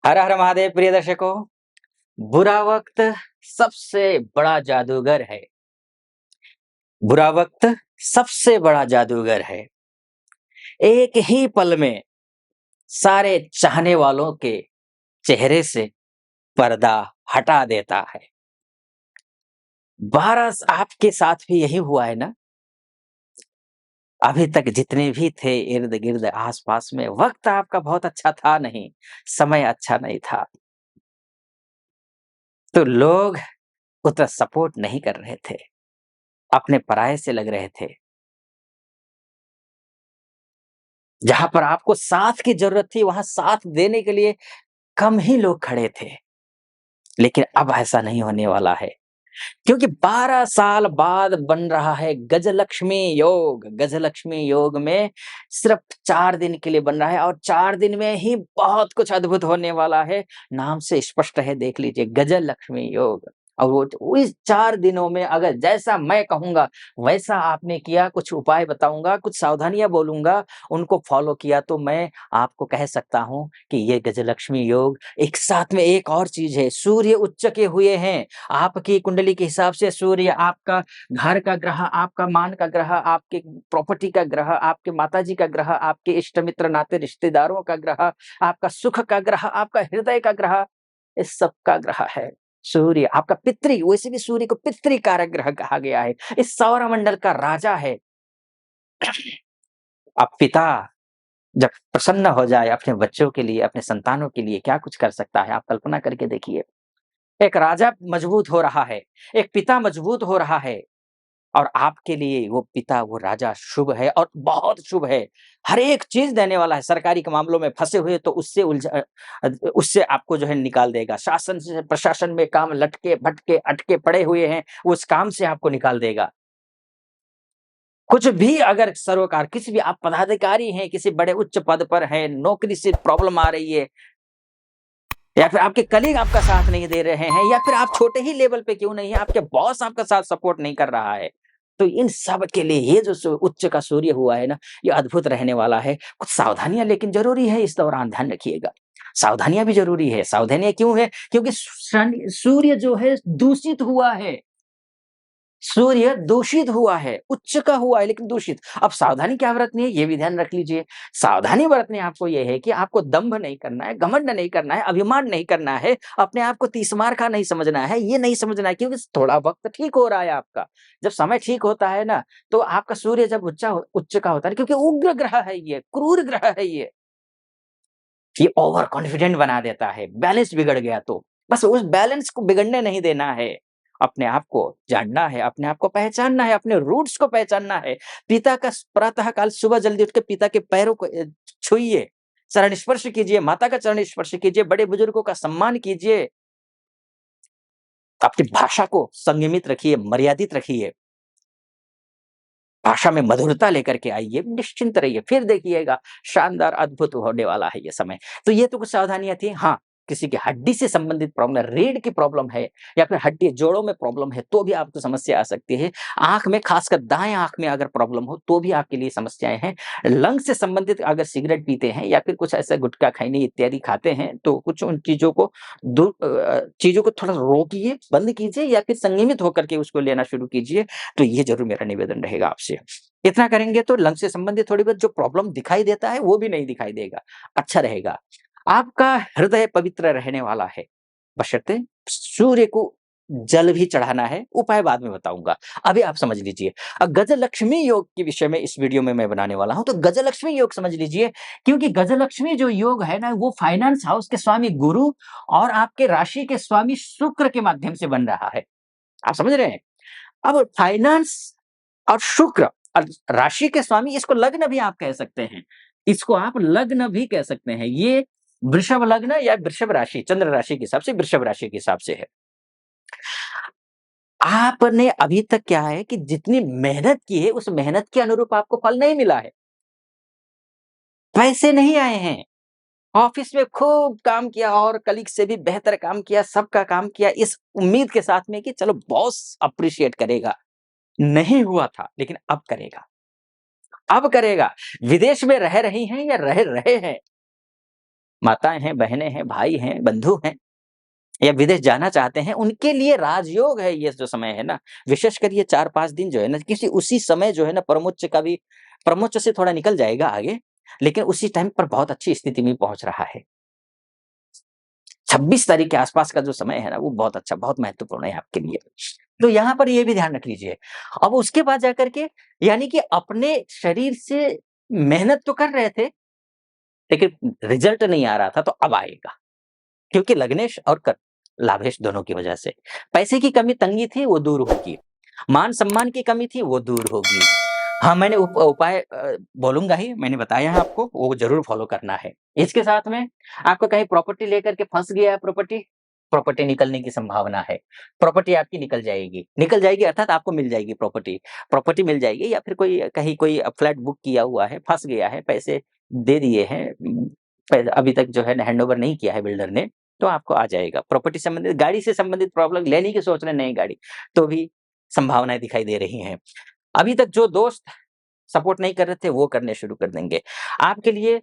हर हर महादेव प्रिय दर्शकों। बुरा वक्त सबसे बड़ा जादूगर है। बुरा वक्त सबसे बड़ा जादूगर है। एक ही पल में सारे चाहने वालों के चेहरे से पर्दा हटा देता है। 12 आपके साथ भी यही हुआ है ना? अभी तक जितने भी थे इर्द-गिर्द आस-पास में वक्त आपका बहुत अच्छा था नहीं, समय अच्छा नहीं था। तो लोग उतना सपोर्ट नहीं कर रहे थे, अपने पराये से लग रहे थे। जहाँ पर आपको साथ की ज़रूरत थी, वहाँ साथ देने के लिए कम ही लोग खड़े थे। लेकिन अब ऐसा नहीं होने वाला है, क्योंकि 12 साल बाद बन रहा है गजलक्ष्मी योग। गजलक्ष्मी योग में सिर्फ़ 4 दिन के लिए बन रहा है और 4 दिन में ही बहुत कुछ अद्भुत होने वाला है। नाम से स्पष्ट है, देख लीजिए, गजलक्ष्मी योग। और वो इस 4 दिनों में अगर जैसा मैं कहूँगा, वैसा आपने किया, कुछ उपाय बताऊँगा, कुछ सावधानियाँ बोलूँगा, उनको फ़ॉलो किया, तो मैं आपको कह सकता हूँ कि ये गजलक्ष्मी योग। एक साथ में एक और चीज़ है, सूर्य उच्च के हुए हैं। आपकी कुंडली के हिसाब से सूर्य आपका घर का ग्रह, आपका मान का ग्रह, आपके प्रॉपर्टी का ग्रह, आपके माताजी का ग्रह, आपके इष्ट मित्र नाते रिश्तेदारों का ग्रह, आपका सुख का ग्रह, आपका हृदय का ग्रह, इस सब का ग्रह है सूर्य। आपका पितृ, वैसे भी सूर्य को पितृ कारक ग्रह कहा गया है, इस सौरमंडल का राजा है। अब पिता जब प्रसन्न हो जाए अपने बच्चों के लिए, अपने संतानों के लिए, क्या कुछ कर सकता है, आप कल्पना करके देखिए। एक राजा मजबूत हो रहा है, एक पिता मजबूत हो रहा है और आपके लिए वो पिता, वो राजा शुभ है और बहुत शुभ है। हर एक चीज़ देने वाला है, सरकारी के मामलों में फँसे हुए तो उससे आपको जो है निकाल देगा। शासन से प्रशासन में काम लटके, भटके, अटके पड़े हुए हैं, उस काम से आपको निकाल देगा। कुछ भी अगर सरोकार किसी भी आप पदाधिकारी हैं, किसी बड़े उच्च पद पर हैं, नौकरी से प्रॉब्लम आ रही है या फिर आपके कलीग आपका साथ नहीं दे रहे हैं या फिर आप छोटे ही लेवल पे क्यों नहीं है, आपके बॉस आपका साथ सपोर्ट नहीं कर रहा है। तो इन सब के लिए ये जो उच्च का सूर्य हुआ है ना, ये अद्भुत रहने वाला है। कुछ सावधानियाँ लेकिन ज़रूरी है, इस दौरान ध्यान रखिएगा। सावधानियाँ भी ज़रूरी है। सावधानियाँ क्यों है? क्योंकि शनि सूर्य जो है दूषित हुआ है। सूर्य दूषित हुआ है, उच्च का हुआ है लेकिन दूषित। अब सावधानी क्या बरतनी है, ये भी ध्यान रख लीजिए। सावधानी बरतनी आपको ये है कि आपको दंभ नहीं करना है, घमंड नहीं करना है, अभिमान नहीं करना है, अपने आप को तीसमार का नहीं समझना है, ये नहीं समझना है क्योंकि थोड़ा वक़्त ठीक हो रहा है आपका। जब समय ठीक होता है ना, तो आपका सूर्य जब उच्च का होता है क्योंकि उग्र ग्रह है ये, क्रूर ग्रह है ये ओवर कॉन्फिडेंट बना देता है, बैलेंस बिगड़ गया तो। बस उस बैलेंस को बिगड़ने नहीं देना है। अपने आप को जानना है, अपने आप को पहचानना है, अपने रूट्स को पहचानना है। पिता का प्रातः काल सुबह जल्दी उठ के पिता के पैरों को छूइए, चरण स्पर्श कीजिए, माता का चरण स्पर्श कीजिए, बड़े बुजुर्गों का सम्मान कीजिए। अपनी भाषा को संयमित रखिए, मर्यादित रखिए। भाषा में मधुरता लेकर के आइए, निश्चिंत रहिए, फिर देखिएगा शानदार अद्भुत होने वाला है ये समय। तो ये तो कुछ सावधानियाँ थी। हाँ, किसी की हड्डी से संबंधित प्रॉब्लम है, रीढ़ की प्रॉब्लम है या फिर हड्डी जोड़ों में प्रॉब्लम है, तो भी आपको समस्या आ सकती है। आँख में खासकर दाएँ आँख में अगर प्रॉब्लम हो, तो भी आपके लिए समस्याएँ हैं। लंग्स से संबंधित अगर सिगरेट पीते हैं या फिर कुछ ऐसा गुटखा, खैनी इत्यादि खाते हैं, तो कुछ उन चीज़ों को थोड़ा रोकिए, बंद कीजिए या फिर संयमित होकर के उसको लेना शुरू कीजिए। तो ये ज़रूर मेरा निवेदन रहेगा आपसे। इतना करेंगे तो लंग्स से संबंधित थोड़ी बहुत जो प्रॉब्लम दिखाई देता है, वो भी नहीं दिखाई देगा, अच्छा रहेगा। आपका हृदय पवित्र रहने वाला है, बशर्ते सूर्य को जल भी चढ़ाना है, उपाय बाद में बताऊँगा। अभी आप समझ लीजिए। गजलक्ष्मी योग के विषय में इस वीडियो में मैं बनाने वाला हूँ, तो गजलक्ष्मी योग समझ लीजिए, क्योंकि गजलक्ष्मी जो योग है ना, वो फाइनेंस हाउस के स्वामी गुरु और आपके राशि के स्वामी शुक्र के माध्यम से बन रहा है। आप समझ रहे हैं? अब फाइनेंस और शुक्र और राशि के स्वामी, इसको लग्न भी आप कह सकते हैं। इसको आप लग्न भी कह सकते हैं। ये वृषभ लग्न या वृषभ राशि, चंद्र राशि के हिसाब से वृषभ राशि के हिसाब से है। आपने अभी तक क्या है कि जितनी मेहनत की है, उस मेहनत के अनुरूप आपको फल नहीं मिला है। पैसे नहीं आए हैं। ऑफिस में खूब काम किया और कलीग से भी बेहतर काम किया, सबका काम किया इस उम्मीद के साथ में कि चलो बॉस अप्रिशिएट करेगा। नहीं हुआ था, लेकिन अब करेगा। अब करेगा। विदेश में रह रही हैं या रह रहे हैं, माताएँ हैं, बहनें हैं, भाई हैं, बंधु हैं या विदेश जाना चाहते हैं, उनके लिए राजयोग है ये जो समय है ना, विशेषकर ये 4-5 दिन जो है ना, किसी उसी समय जो है ना परमोच्च का भी परमोच्च से थोड़ा निकल जाएगा आगे, लेकिन उसी टाइम पर बहुत अच्छी स्थिति में पहुँच रहा है। 26 तारीख के आसपास का जो समय है ना, वो बहुत अच्छा, बहुत महत्वपूर्ण है आपके लिए। तो यहाँ पर ये भी ध्यान रख लीजिए। अब उसके बाद जाकर के यानी कि अपने शरीर से मेहनत तो कर रहे थे, लेकिन रिज़ल्ट नहीं आ रहा था, तो अब आएगा। क्योंकि लग्नेश और लाभेश दोनों की वजह से। पैसे की कमी तंगी थी वो दूर होगी, मान-सम्मान की कमी थी वो दूर होगी। हाँ, मैंने उपाय बोलूँगा ही, मैंने बताया है आपको, वो ज़रूर फ़ॉलो करना है। इसके साथ में आपको कहीं प्रॉपर्टी लेकर के फँस गया है प्रॉपर्टी, प्रॉपर्टी निकलने की संभावना है। प्रॉपर्टी आपकी निकल जाएगी अर्थात आपको मिल जाएगी प्रॉपर्टी। प्रॉपर्टी मिल जाएगी या फिर कोई कहीं कोई फ्लैट बुक किया हुआ है, फँस गया है, पैसे दे दिए हैं अभी तक जो है ना हैंडओवर नहीं किया है बिल्डर ने, तो आपको आ जाएगा। प्रॉपर्टी संबंधित गाड़ी से संबंधित प्रॉब्लम लेने की सोच रहे हैं नई गाड़ी, तो भी संभावनाएँ दिखाई दे रही हैं। अभी तक जो दोस्त सपोर्ट नहीं कर रहे थे, वो करने शुरू कर देंगे। आपके लिए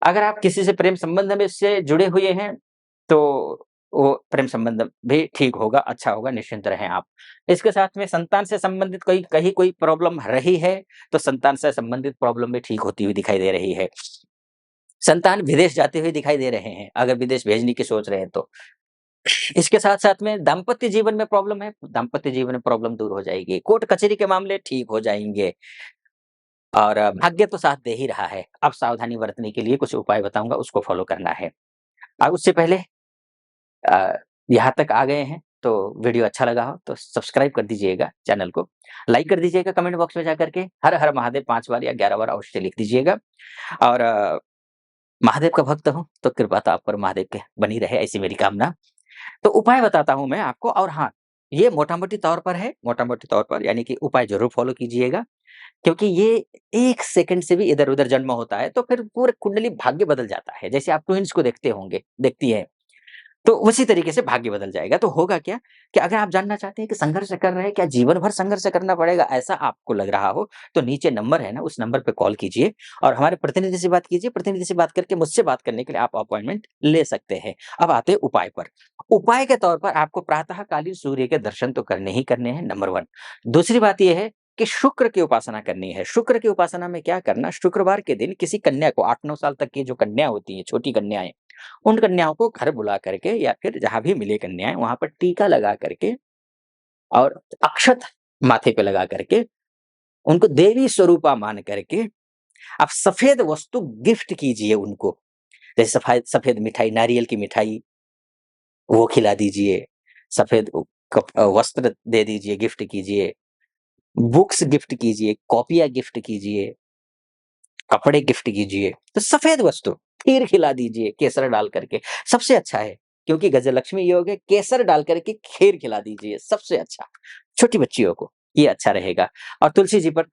अगर आप किसी से प्रेम संबंध में से जुड़े हुए हैं, तो वो प्रेम संबंध भी ठीक होगा, अच्छा होगा, निश्चिंत रहें आप। इसके साथ में संतान से संबंधित कहीं कोई प्रॉब्लम रही है, तो संतान से संबंधित प्रॉब्लम भी ठीक होती हुई दिखाई दे रही है। संतान विदेश जाते हुए दिखाई दे रहे हैं, अगर विदेश भेजने की सोच रहे हैं तो। इसके साथ-साथ में दाम्पत्य जीवन में प्रॉब्लम है, दाम्पत्य जीवन में प्रॉब्लम दूर हो जाएगी। कोर्ट कचहरी के मामले ठीक हो जाएँगे और भाग्य तो साथ दे ही रहा है। अब सावधानी बरतने के लिए कुछ उपाय बताऊँगा, उसको फ़ॉलो करना है। उससे पहले अ, यहाँ तक आ गए हैं, तो वीडियो अच्छा लगा हो तो सब्सक्राइब कर दीजिएगा चैनल को। लाइक कर दीजिएगा कमेंट बॉक्स में जाकर के, हर हर महादेव 5 बार या 11 बार अवश्य लिख दीजिएगा और महादेव का भक्त हूँ, तो कृपा तो आप पर महादेव की बनी रहे ऐसी मेरी कामना। तो उपाय बताता हूँ मैं आपको और हाँ, ये मोटा-मोटी तौर पर है, मोटा-मोटी तौर पर यानी कि उपाय ज़रूर फ़ॉलो कीजिएगा, क्योंकि ये 1 सेकंड से भी इधर-उधर जन्म होता है, तो फिर पूरे कुंडली भाग्य बदल जाता है। जैसे आप ट्विन्स को देखते होंगे देखती हैं, तो उसी तरीके से भाग्य बदल जाएगा। तो होगा क्या कि अगर आप जानना चाहते हैं कि संघर्ष कर रहे हैं, क्या जीवन भर संघर्ष करना पड़ेगा, ऐसा आपको लग रहा हो, तो नीचे नंबर है ना, उस नंबर पे कॉल कीजिए और हमारे प्रतिनिधि से बात कीजिए। प्रतिनिधि से बात करके मुझसे बात करने के लिए आप अपॉइंटमेंट ले सकते हैं। अब आते हैं उपाय पर। उपाय के तौर पर आपको प्रातःकालीन सूर्य के दर्शन तो करने ही करने हैं, नंबर 1। दूसरी बात ये है कि शुक्र की उपासना करनी है। शुक्र की उपासना में क्या करना, शुक्रवार के दिन किसी कन्या को 8-9 साल तक की जो कन्या होती हैं, छोटी कन्याएँ, उन कन्याओं को घर बुला करके या फिर जहाँ भी मिले कन्याएँ, वहाँ पर टीका लगा करके और अक्षत माथे पे लगा करके, उनको देवी स्वरूपा मान करके आप सफ़ेद वस्तु गिफ्ट कीजिए उनको। जैसे सफ़ेद मिठाई, नारियल की मिठाई, वो खिला दीजिए। सफ़ेद वस्त्र दे दीजिए, गिफ्ट कीजिए। बुक्स गिफ्ट कीजिए, कॉपियाँ गिफ्ट कीजिए। कपड़े गिफ्ट कीजिए, तो सफ़ेद वस्तु, खीर खिला दीजिए केसर डाल करके, सबसे अच्छा है क्योंकि गजलक्ष्मी योग है, केसर डाल करके खीर खिला दीजिए, सबसे अच्छा, छोटी बच्चियों को, ये अच्छा रहेगा और तुलसी जी पर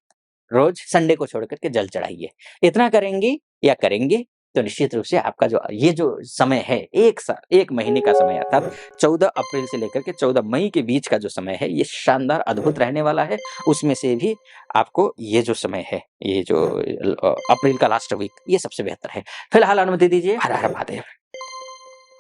रोज़ संडे को छोड़ कर के जल चढ़ाइए। इतना करेंगी या करेंगे तो निश्चित रूप से आपका जो ये जो समय है, 1 महीने का समय अर्थात 14 अप्रैल से लेकर के 14 मई के बीच का जो समय है, ये शानदार अद्भुत रहने वाला है। उसमें से भी आपको ये जो समय है, ये जो अप्रैल का लास्ट वीक, ये सबसे बेहतर है। फिलहाल अनुमति दीजिए। हर हर महादेव।